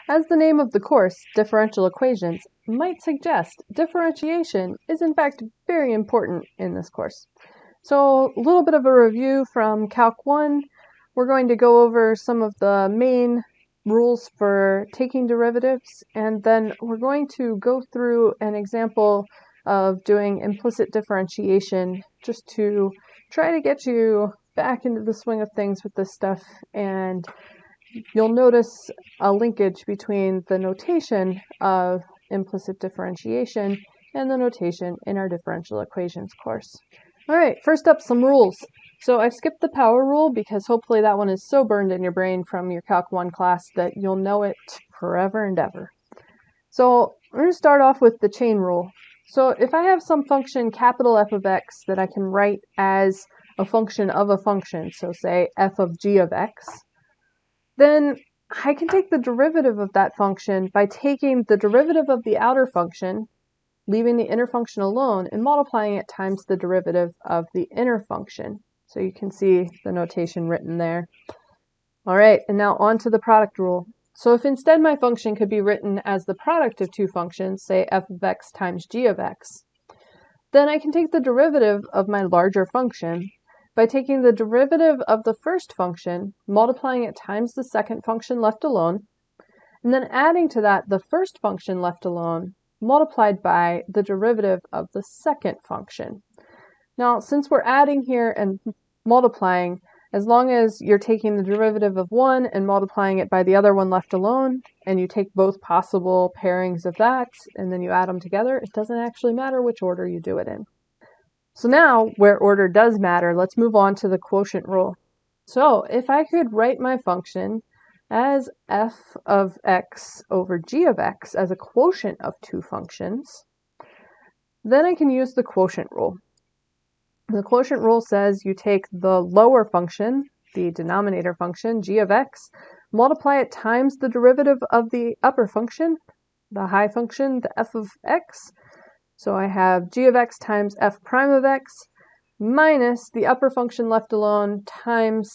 As the name of the course, Differential Equations, might suggest, differentiation is in fact very important in this course. So a little bit of a review from Calc 1. We're going to go over some of the main rules for taking derivatives, and then we're going to go through an example of doing implicit differentiation just to try to get you back into the swing of things with this stuff. And you'll notice a linkage between the notation of implicit differentiation and the notation in our differential equations course. All right, first up, some rules. So I've skipped the power rule because hopefully that one is so burned in your brain from your Calc 1 class that you'll know it forever and ever. So we're going to start off with the chain rule. So if I have some function capital F of x that I can write as a function of a function, so say f of g of x, then I can take the derivative of that function by taking the derivative of the outer function, leaving the inner function alone, and multiplying it times the derivative of the inner function. So you can see the notation written there. All right, and now on to the product rule. So if instead my function could be written as the product of two functions, say f of x times g of x, then I can take the derivative of my larger function by taking the derivative of the first function, multiplying it times the second function left alone, and then adding to that the first function left alone, multiplied by the derivative of the second function. Now, since we're adding here and multiplying, as long as you're taking the derivative of one and multiplying it by the other one left alone, and you take both possible pairings of that, and then you add them together, it doesn't actually matter which order you do it in. So now, where order does matter, let's move on to the quotient rule. So if I could write my function as f of x over g of x as a quotient of two functions, then I can use the quotient rule. The quotient rule says you take the lower function, the denominator function, g of x, multiply it times the derivative of the upper function, the high function, the f of x. So I have g of x times f prime of x minus the upper function left alone times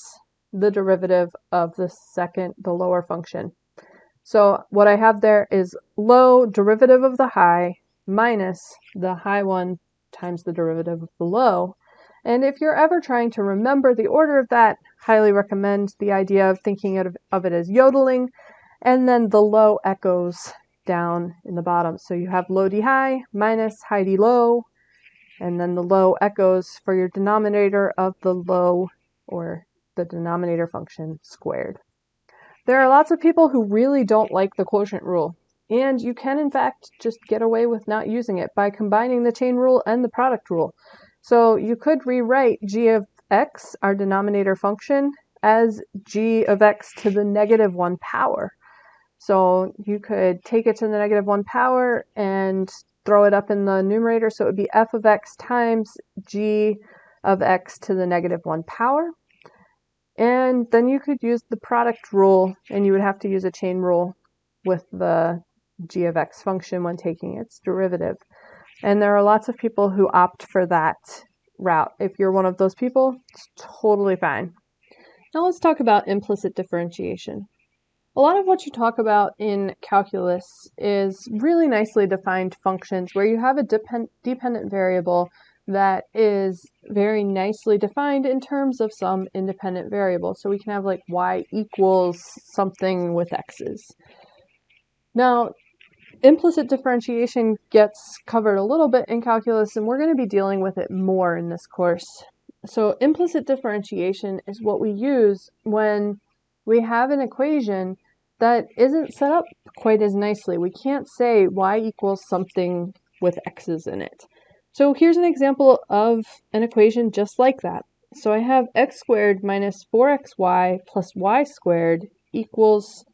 the derivative of the lower function. So what I have there is low derivative of the high minus the high one times the derivative of the low. And if you're ever trying to remember the order of that, highly recommend the idea of thinking of it as yodeling, and then the low echoes down in the bottom. So you have low d high minus high d low, and then the low echoes for your denominator of the low, or the denominator function, squared. There are lots of people who really don't like the quotient rule, and you can in fact just get away with not using it by combining the chain rule and the product rule. So you could rewrite g of x, our denominator function, as g of x to the negative 1 power. So you could take it to the negative 1 power and throw it up in the numerator, so it would be f of x times g of x to the negative 1 power. And then you could use the product rule, and you would have to use a chain rule with the g of x function when taking its derivative. And there are lots of people who opt for that route. If you're one of those people, it's totally fine. Now let's talk about implicit differentiation. A lot of what you talk about in calculus is really nicely defined functions where you have a dependent variable that is very nicely defined in terms of some independent variable. So we can have like y equals something with x's. Now, implicit differentiation gets covered a little bit in calculus, and we're going to be dealing with it more in this course. So implicit differentiation is what we use when we have an equation that isn't set up quite as nicely. We can't say y equals something with x's in it. So here's an example of an equation just like that. So I have x squared minus 4xy plus y squared equals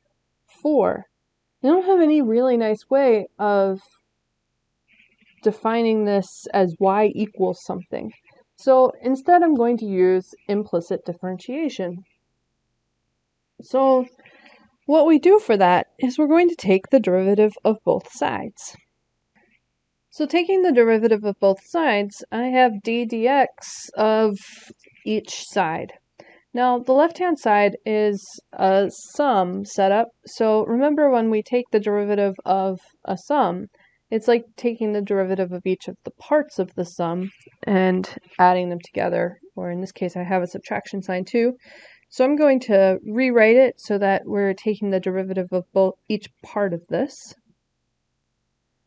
4. I don't have any really nice way of defining this as y equals something. So instead I'm going to use implicit differentiation. So what we do for that is we're going to take the derivative of both sides. So taking the derivative of both sides, I have d dx of each side. Now, the left-hand side is a sum setup. So remember when we take the derivative of a sum, it's like taking the derivative of each of the parts of the sum and adding them together, or in this case, I have a subtraction sign too. So I'm going to rewrite it so that we're taking the derivative of each part of this.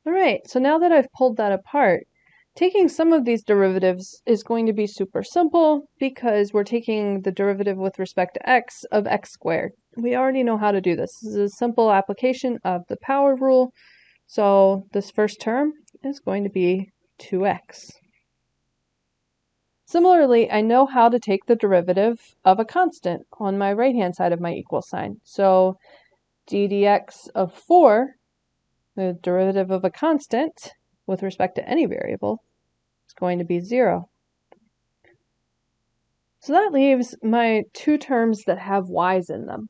All right, so now that I've pulled that apart, taking some of these derivatives is going to be super simple because we're taking the derivative with respect to x of x squared. We already know how to do this. This is a simple application of the power rule. So this first term is going to be 2x. Similarly, I know how to take the derivative of a constant on my right-hand side of my equal sign. So d dx of 4, the derivative of a constant with respect to any variable, is going to be 0. So that leaves my two terms that have y's in them.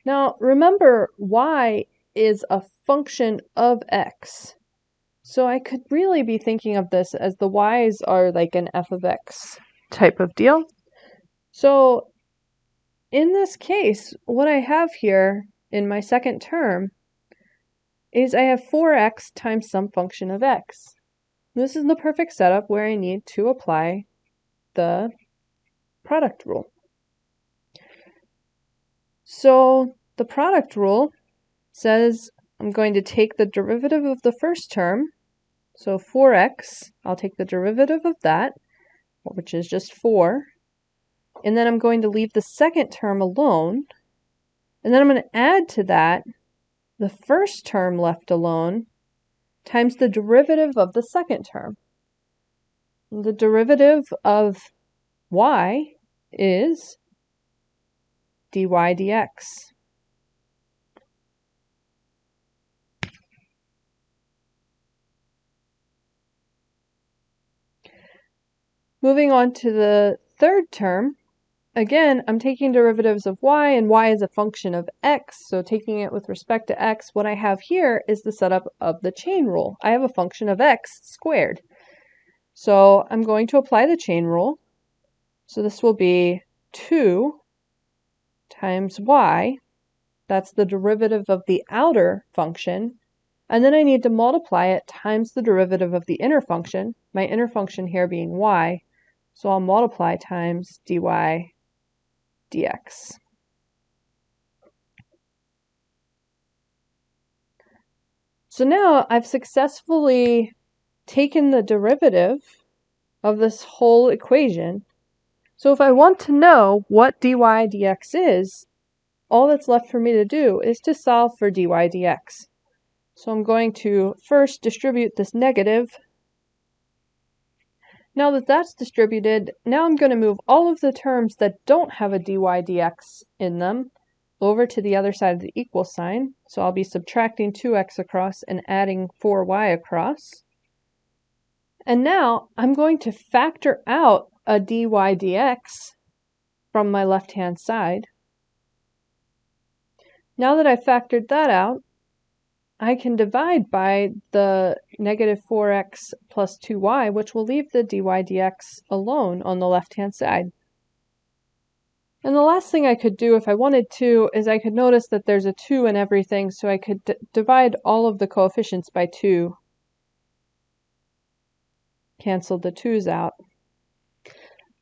Now remember, y is a function of x. So I could really be thinking of this as the y's are like an f of x type of deal. So in this case, what I have here in my second term is I have 4x times some function of x. This is the perfect setup where I need to apply the product rule. So the product rule says I'm going to take the derivative of the first term, so 4x, I'll take the derivative of that, which is just 4, and then I'm going to leave the second term alone, and then I'm going to add to that the first term left alone times the derivative of the second term. The derivative of y is dy dx. Moving on to the third term, again, I'm taking derivatives of y, and y is a function of x, so taking it with respect to x, what I have here is the setup of the chain rule. I have a function of x squared. So I'm going to apply the chain rule. So this will be 2 times y, that's the derivative of the outer function, and then I need to multiply it times the derivative of the inner function, my inner function here being y, so I'll multiply times dy dx. So now I've successfully taken the derivative of this whole equation. So if I want to know what dy dx is, all that's left for me to do is to solve for dy dx. So I'm going to first distribute this negative. Now that that's distributed, now I'm going to move all of the terms that don't have a dy dx in them over to the other side of the equal sign. So I'll be subtracting 2x across and adding 4y across. And now I'm going to factor out a dy dx from my left-hand side. Now that I've factored that out, I can divide by the negative 4x plus 2y, which will leave the dy dx alone on the left-hand side. And the last thing I could do if I wanted to is I could notice that there's a 2 in everything, so I could divide all of the coefficients by 2. Cancel the 2's out,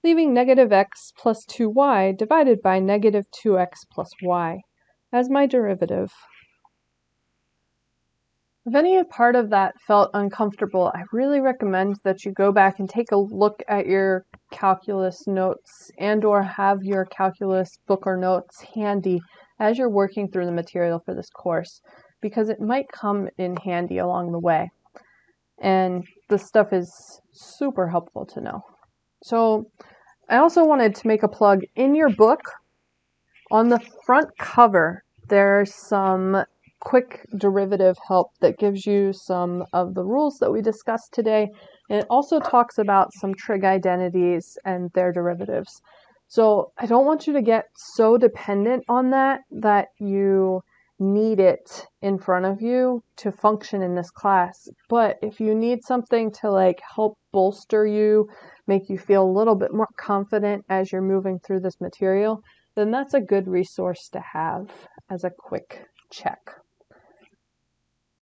leaving negative x plus 2y divided by negative 2x plus y as my derivative. If any part of that felt uncomfortable, I really recommend that you go back and take a look at your calculus notes and/or have your calculus book or notes handy as you're working through the material for this course, because it might come in handy along the way. And this stuff is super helpful to know. So I also wanted to make a plug in your book. On the front cover, there's some quick derivative help that gives you some of the rules that we discussed today, and it also talks about some trig identities and their derivatives. So I don't want you to get so dependent on that you need it in front of you to function in this class. But if you need something to like help bolster you, make you feel a little bit more confident as you're moving through this material, then that's a good resource to have as a quick check.